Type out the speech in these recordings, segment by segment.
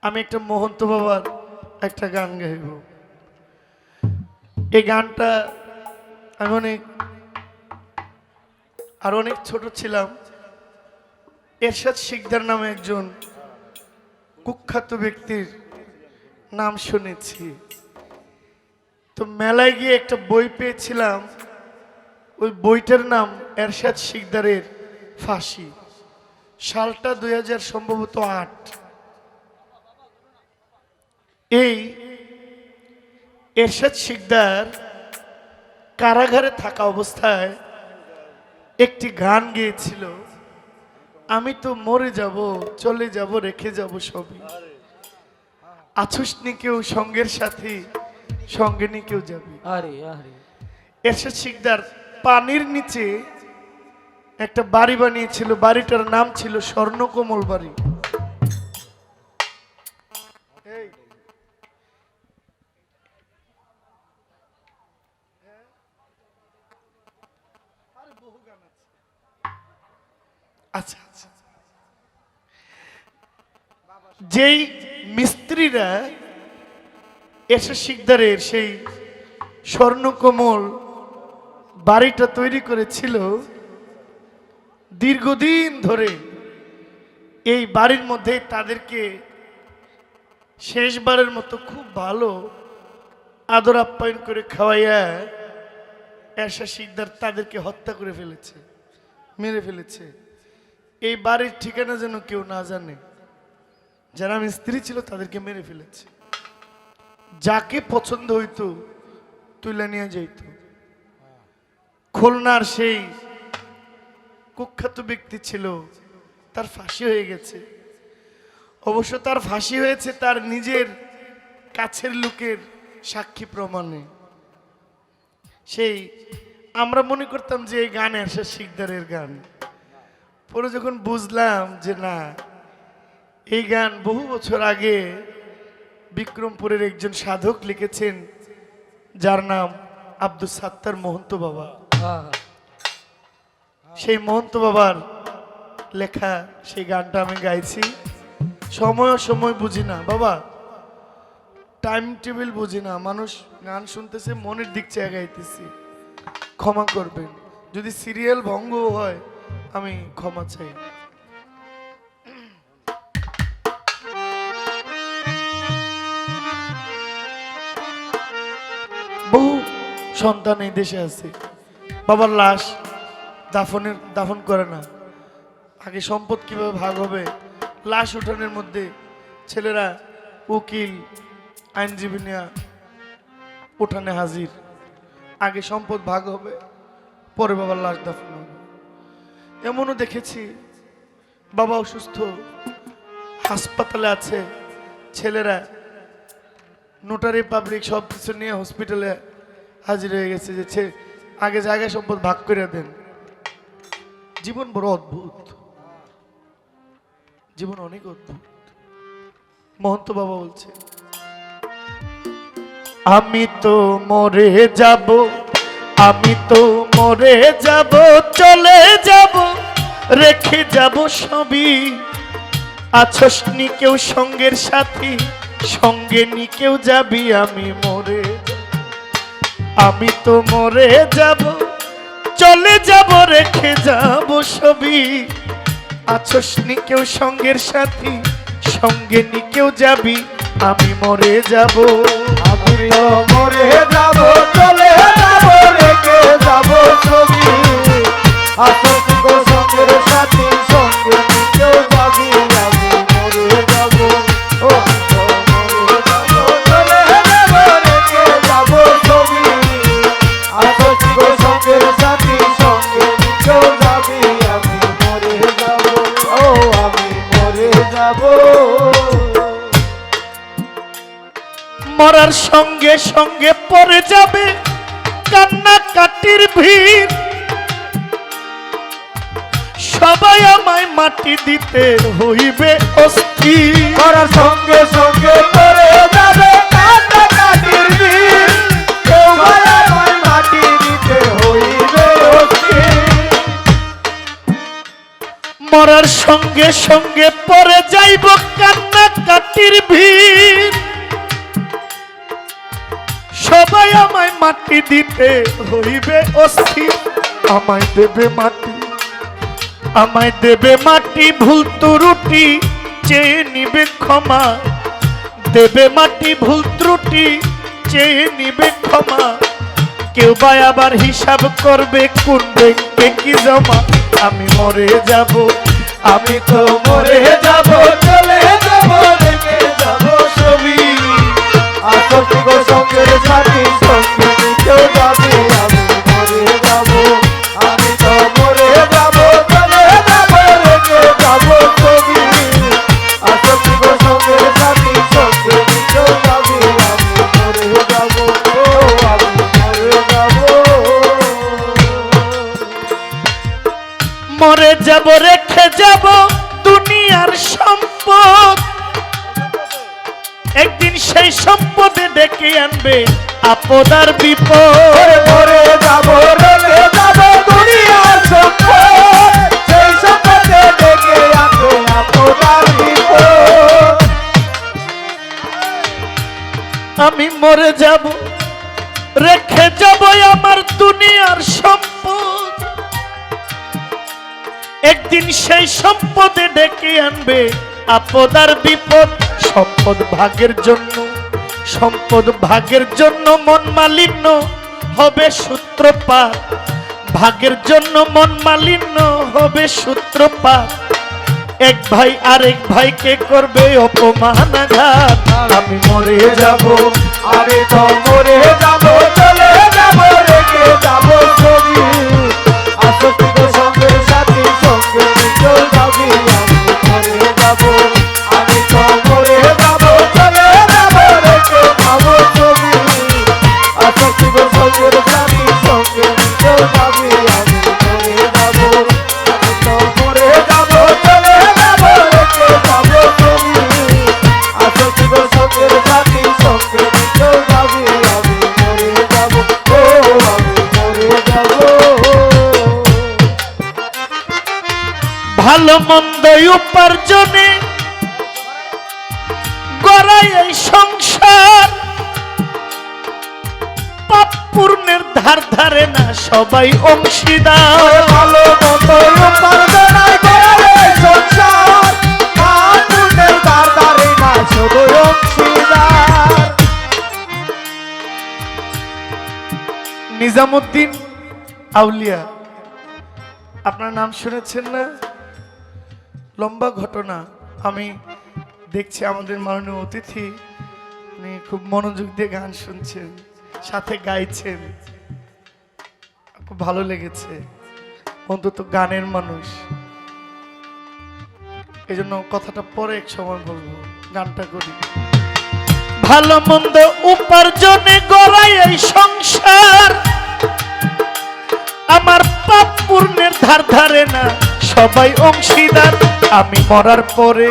আমি একটা মোহন্ত বাবার একটা গান গাইব। এই গানটা আমি অনেক ছোট ছিলাম, এরশাদ শিকদার নামে একজন কুখ্যাত ব্যক্তির নাম শুনেছি। তো মেলায় গিয়ে একটা বই পেয়েছিলাম, ওই বইটার নাম এরশাদ শিকদারের ফাঁসি। সালটা 2000 সম্ভবত 8। এই এরশাদ শিকদার কারাগারে থাকা অবস্থায় একটি গান গেয়েছিল, আমি তো মরে যাব, চলে যাব, রেখে যাব সবই, আছুস নি কেউ সঙ্গের সাথী, সঙ্গে নি কেউ যাবি। এরশাদ শিকদার পানির নিচে একটা বাড়ি বানিয়েছিল, বাড়িটার নাম ছিল স্বর্ণকমল বাড়ি। আচ্ছা আচ্ছা, যেই মিস্ত্রিরা এরশাদ শিকদারের সেই স্বর্ণকমল বাড়িটা তৈরি করেছিল, দীর্ঘদিন ধরে এই বাড়ির মধ্যে তাদেরকে শেষবারের মতো খুব ভালো আদর আপ্যায়ন করে খাওয়াইয়া এরশাদ শিকদার তাদেরকে হত্যা করে ফেলেছে, মেরে ফেলেছে। এই বাড়ির ঠিকানা যেন কেউ না জানে, যারা মিস্ত্রি ছিল তাদেরকে মেরে ফেলেছে। যাকে পছন্দ হইতো তুলে নিয়ে যাইত। খুলনার সেই কুখ্যাত ব্যক্তি ছিল, তার ফাঁসি হয়ে গেছে। অবশ্য তার ফাঁসি হয়েছে তার নিজের কাছের লোকের সাক্ষী প্রমাণে। সেই আমরা মনে করতাম যে এই গান এরশাদ শিকদারের গান, পরে যখন বুঝলাম যে না, এই গান বহু বছর আগে বিক্রমপুরের একজন সাধক লিখেছেন, যার নাম আব্দুল সাত্তার মহন্ত বাবা। সেই মহন্ত বাবার লেখা সেই গানটা আমি গাইছি। সময় বুঝি না বাবা, টাইম টেবিল বুঝি না, মানুষ গান শুনতেছে মনের দিক চেয়ে গাইতেছি, ক্ষমা করবেন। যদি সিরিয়াল ভঙ্গ হয় আমি ক্ষমা চাই। বহু সন্তান এই দেশে আছে, বাবার লাশ দাফন করে না, আগে সম্পদ কিভাবে ভাগ হবে, লাশ উঠানের মধ্যে ছেলেরা উকিল আইনজীবী নিয়ে উঠানে হাজির, আগে সম্পদ ভাগ হবে, পরে বাবার লাশ দাফন হবে। এমনও দেখেছি বাবা অসুস্থ, হাসপাতালে আছে, ছেলেরা নোটারি পাবলিক সব কিছু নিয়ে হসপিটালে হাজির হয়ে গেছে যে আগে জায়গায় সম্পদ ভাগ করে দেন। জীবন বড় অদ্ভুত, জীবন অনেক অদ্ভুত। মহন্ত বাবা বলছে, আমি তো মরে যাব, আমি তো মরে যাব, চলে যাব, রেখে যাব সবই, আছস নি কেউ সঙ্গের সাথী, সঙ্গে নি কেউ যাবি, আমি মরে, আমি তো মরে যাব, চলে যাব, রেখে যাব সবই, আছস নি কেউ সঙ্গের সাথী, সঙ্গে নি কেউ যাবি, আমি মরে যাব, আমি তো মরে যাব, চলে যাব, রেখে যাব ছবি, আছস নি কেউ সঙ্গের সাথী, সঙ্গে নি কেউ যাবি, আমি মরে যাব, ও মরে যাব, চলে যাব, রেখে যাব ছবি, আছস নি কেউ সঙ্গের সাথী, সঙ্গে নি কেউ যাবি, আমি মরে যাব, ও আমি মরে যাব। মরার সঙ্গে সঙ্গে পড়ে যাবে কান্না কাটির ভিড়, সবাই আমায় মাটি দিতে হইবে অস্থির, মরার সঙ্গে সঙ্গে পড়ে যাবে কান্না কাটির ভিড়, সবাই আমায় মাটি দিতে হইবে অস্থির, মরার সঙ্গে সঙ্গে পড়ে যাইব কান্না কাটির ভিড়, দিতে হইবে অস্থির। আমায় দেবে মাটি, আমায় দেবে মাটি, ভুল ত্রুটি চেয়ে নিবে ক্ষমা। দেবে মাটি, ভুল ত্রুটি চেয়ে নিবে ক্ষমা। কেউ বা আবার হিসাব করবে কোন ব্যাংকে কি জমা। আমি মরে যাব, আমি তো মরে যাব, চলে যাব রেখে যাব ছবি। আসক্তি গো সঙ্গের সাথী সঙ্গে কেউ যাবে আমি মরে যাব। আমি তো মরে যাব, চলে যাব রেখে যাব ছবি। আসক্তি গো সঙ্গের সাথী সঙ্গে কেউ যাবে আমি মরে যাব। আমি মরে যাব। মরে যাব, রেখে যাব দুনিয়ার সম্পদ। একদিন সেই সম্পদে ডেকে আনবে আপদ আর বিপদ। মরে যাব, রেখে যাব দুনিয়ার সম্পদ। সেই সম্পদে ডেকে আনবে আপনার বিপদ। আমি মরে যাব, রেখে যাব আমার দুনিয়ার সম্পদ। একদিন সেই সম্পদে ডেকে আনবে আপদ আর বিপদ। সম্পদ ভাগের জন্য, সম্পদ ভাগের জন্য মন মালিন্য হবে সূত্রপাত। ভাগের জন্য মন মালিন্য হবে সূত্রপাত। এক ভাই আরেক ভাইকে করবে অপমান আঘাত। আমি মরে যাব, আমি তো মরে যাব, চলে যাব রেখে যাব ছবি। আসক্তি গো সঙ্গের সাথী সঙ্গে কেউ যাবে আমি মরে যাব। আমি তো মরে যাব, চলে যাব রেখে যাব ছবি। আসক্তি গো সঙ্গের সাথী সঙ্গে কেউ যাবে আমি মরে যাব। আমি তো মরে যাব, চলে যাব রেখে যাব ছবি। আসক্তি গো সঙ্গের সাথী সঙ্গে কেউ যাবে আমি মরে যাব। আমি মরে যাব। ভালো মন্দ উপার্জনে গড়াই এই সংসার। পাপ পূর্ণের ধার ধারে না সবাই অংশীদার। ভালো মন্দ উপার্জনায় গড়ে সংসার। পুণ্যের দ্বার দ্বারে না শুধু অংশীদার। নিজামুদ্দিন আউলিয়া, আপনার নাম শুনেছেন না? লম্বা ঘটনা। আমি দেখছি আমাদের মাননীয় অতিথি উনি খুব মনোযোগ দিয়ে গান শুনছেন, সাথে গাইছেন। খুব ভালো লেগেছে, অন্তত গানের মানুষ। এই জন্য কথাটা পরে এক সময় বলবো, গানটা করি। ভালো মন্দ উপার্জনে গড়াই এই সংসার। আমার পাপ পূর্ণের ধার ধারে না সবাই অংশীদার। আমি মরার পরে,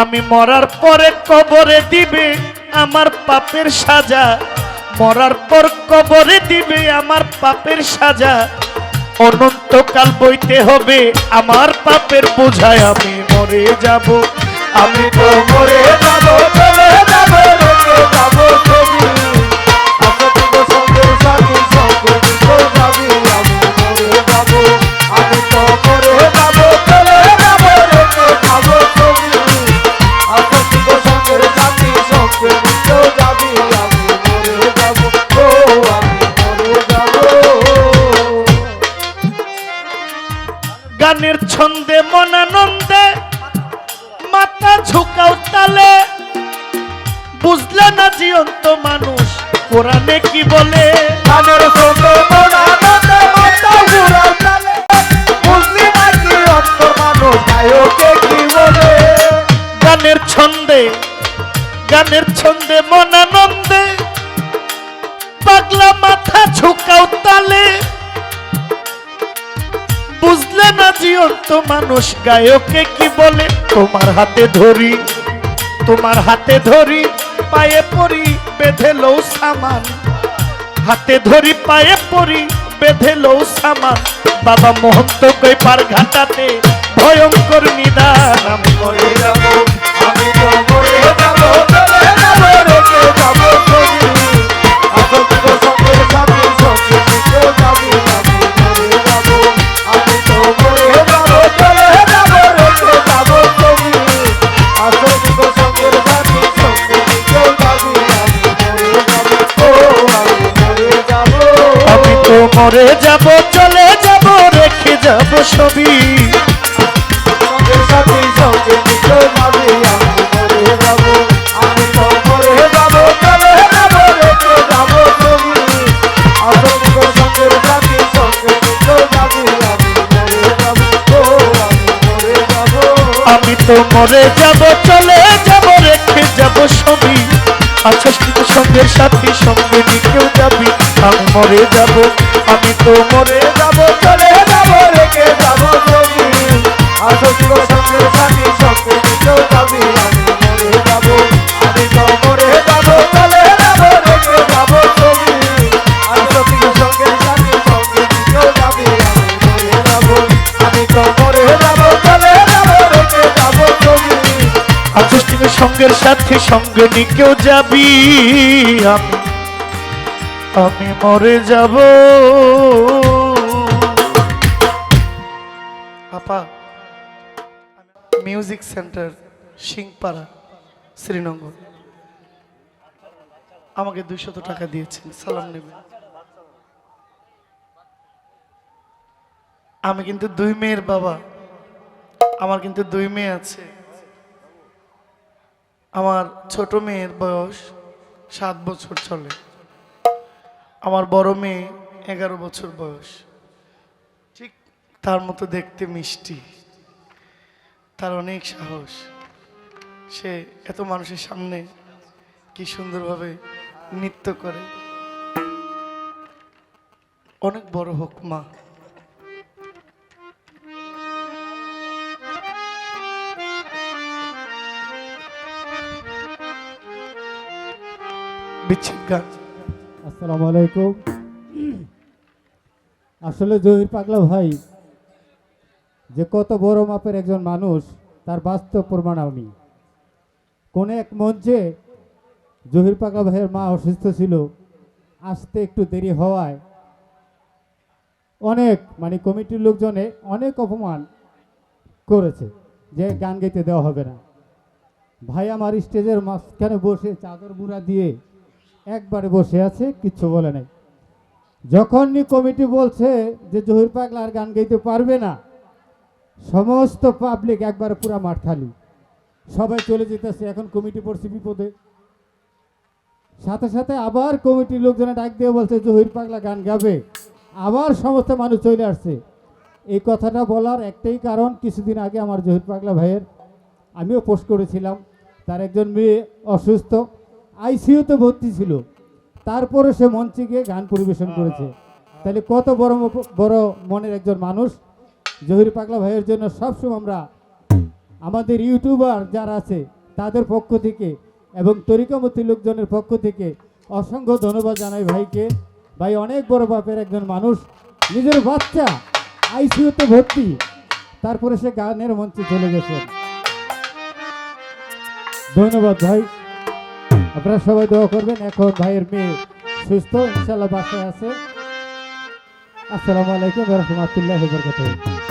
আমি মরার পরে কবরে দিবে আমার পাপের সাজা। মরার পর কবরে দিবে আমার পাপের সাজা। অনন্তকাল বইতে হবে আমার পাপের বোঝায়। আমি মরে যাব, আমি তো মরে যাব, চলে যাব রেখে যাব ছবি। আসক্তি গো সঙ্গের সাথী সঙ্গে কেউ যাবে আমি মরে যাব। আমি তো মরে যাব, চলে যাব রেখে যাব ছবি। আসক্তি গো সঙ্গের সাথী সঙ্গে কেউ যাবে আমি মরে যাব। আমি মরে যাব। গানের ছন্দে মনানন্দে মাথা ঝুঁকাও তালে। বুঝলে না জীবন্ত মানুষ কোরআনে কি বলে। গানের সঙ্গে মনানন্দে মাথা ঘুরাও তালে। বুঝলি না কি অন্তর মানুষ গায়কে কি বলে। গানের ছন্দে, গানের ছন্দে মনানন্দে পাগলা মাথা ঝুঁকাও তালে। বুঝলে না জীবন্ত মানুষ গায়কে কি বলে। তোমার হাতে ধরি, তোমার হাতে ধরি, পায়ে পড়ি বেঁধে লও সামান। হাতে ধরি পায়ে পড়ি বেঁধে লও সামান। বাবা মহন্ত কই পার ঘাটাতে ভয়ঙ্কর নিদান। আমি মরে যাব, আমি তো মরে যাব, চলে যাব রেখে যাব ছবি। আসক্তি গো সঙ্গের সাথী মরে যাব চলে যাব রেখে যাব ছবি সঙ্গের সাথে সঙ্গে নিকেও যাবি আমি মরে যাব আমি তো মরে যাব চলে যাব রেখে যাব ছবি আসল সঙ্গের সাথে সঙ্গে নিকেও যাবি আমি মরে যাব ও আমি মরে যাব আমি তো মরে যাব চলে যাব রেখে যাব ছবি আচ্ছা কিন্তু সঙ্গের সাথী সঙ্গে নিকেও যাবি আমি মরে যাব আমি তো মরে যাব চলে যাব রেখে যাব ছবি আসল সঙ্গের সাথে সঙ্গে নিকেও যাবি আমি মরে যাব আমি তো মরে যাব চলে যাব রেখে যাব ছবি আসল সঙ্গের সাথে সঙ্গে নিকেও যাবি আমি মরে যাব আমি তো মরে যাব চলে যাব রেখে যাব ছবি আচ্ছা কিন্তু সঙ্গের সাথী সঙ্গে নিকেও যাবি আমি আমি মরে যাব আপা মিউজিক সেন্টার সিংপাড়া শ্রীনগর আমাকে 200 টাকা দিয়েছেন সালাম নেবেন আমি কিন্তু 2 মেয়ের বাবা আমার কিন্তু 2 মেয়ে আছে আমার ছোট মেয়ের বয়স 7 বছর চলে আমার বড় মেয়ে 11 বছর বয়স ঠিক তার মতো দেখতে মিষ্টি তার অনেক সাহস সে এত মানুষের সামনে কি সুন্দরভাবে নৃত্য করে অনেক বড় হোক মা বিচ্ছিন্ন গান আসসালামু আলাইকুম। আসলে জহির পাগলা ভাই যে কত বড় মাপের একজন মানুষ তার বাস্তব প্রমাণ আমি কোন এক মঞ্চে জহির পাগলা ভাইয়ের মা অসুস্থ ছিল আসতে একটু দেরি হওয়ায় অনেক কমিটির লোকজনে অনেক অপমান করেছে যে গান গাইতে দেওয়া হবে না। ভাই আমার স্টেজের মাঝখানে বসে চাদর বুড়া দিয়ে একবারে বসে আছে, কিচ্ছু বলে নাই। যখনই কমিটি বলছে যে জহির পাগলা আর গান গাইতে পারবে না, সমস্ত পাবলিক একবারে পুরা মাঠ খালি, সবাই চলে যেতেছে। এখন কমিটি পড়ছে বিপদে। সাথে সাথে আবার কমিটির লোকজনে ডাক দিয়ে বলছে জহির পাগলা গান গাবে, আবার সমস্ত মানুষ চলে আসছে। এই কথাটা বলার একটাই কারণ, কিছুদিন আগে আমার জহির পাগলা ভাইয়ের আমিও পোস্ট করেছিলাম, তার একজন মেয়ে অসুস্থ, আইসিইউতে ভর্তি ছিল, তারপরে সে মঞ্চে গিয়ে গান পরিবেশন করেছে। তাহলে কত বড় বড় মনের একজন মানুষ। জহির পাগলা ভাইয়ের জন্য সবসময় আমরা আমাদের ইউটিউবার যারা আছে তাদের পক্ষ থেকে এবং তরিকামতি লোকজনের পক্ষ থেকে অসংখ্য ধন্যবাদ জানাই ভাইকে। ভাই অনেক বড় বাপের একজন মানুষ, নিজের বাচ্চা আইসিইউতে ভর্তি, তারপরে সে গানের মঞ্চে চলে গেছে। ধন্যবাদ ভাই, আপনারা সবাই দোয়া করবেন। এখন ভাইয়ের মেয়ে সুস্থ, ইনশাল্লাহ বাসায় আছে। আসসালামু আলাইকুম ওয়া রাহমাতুল্লাহি ওয়া বারাকাতুহু।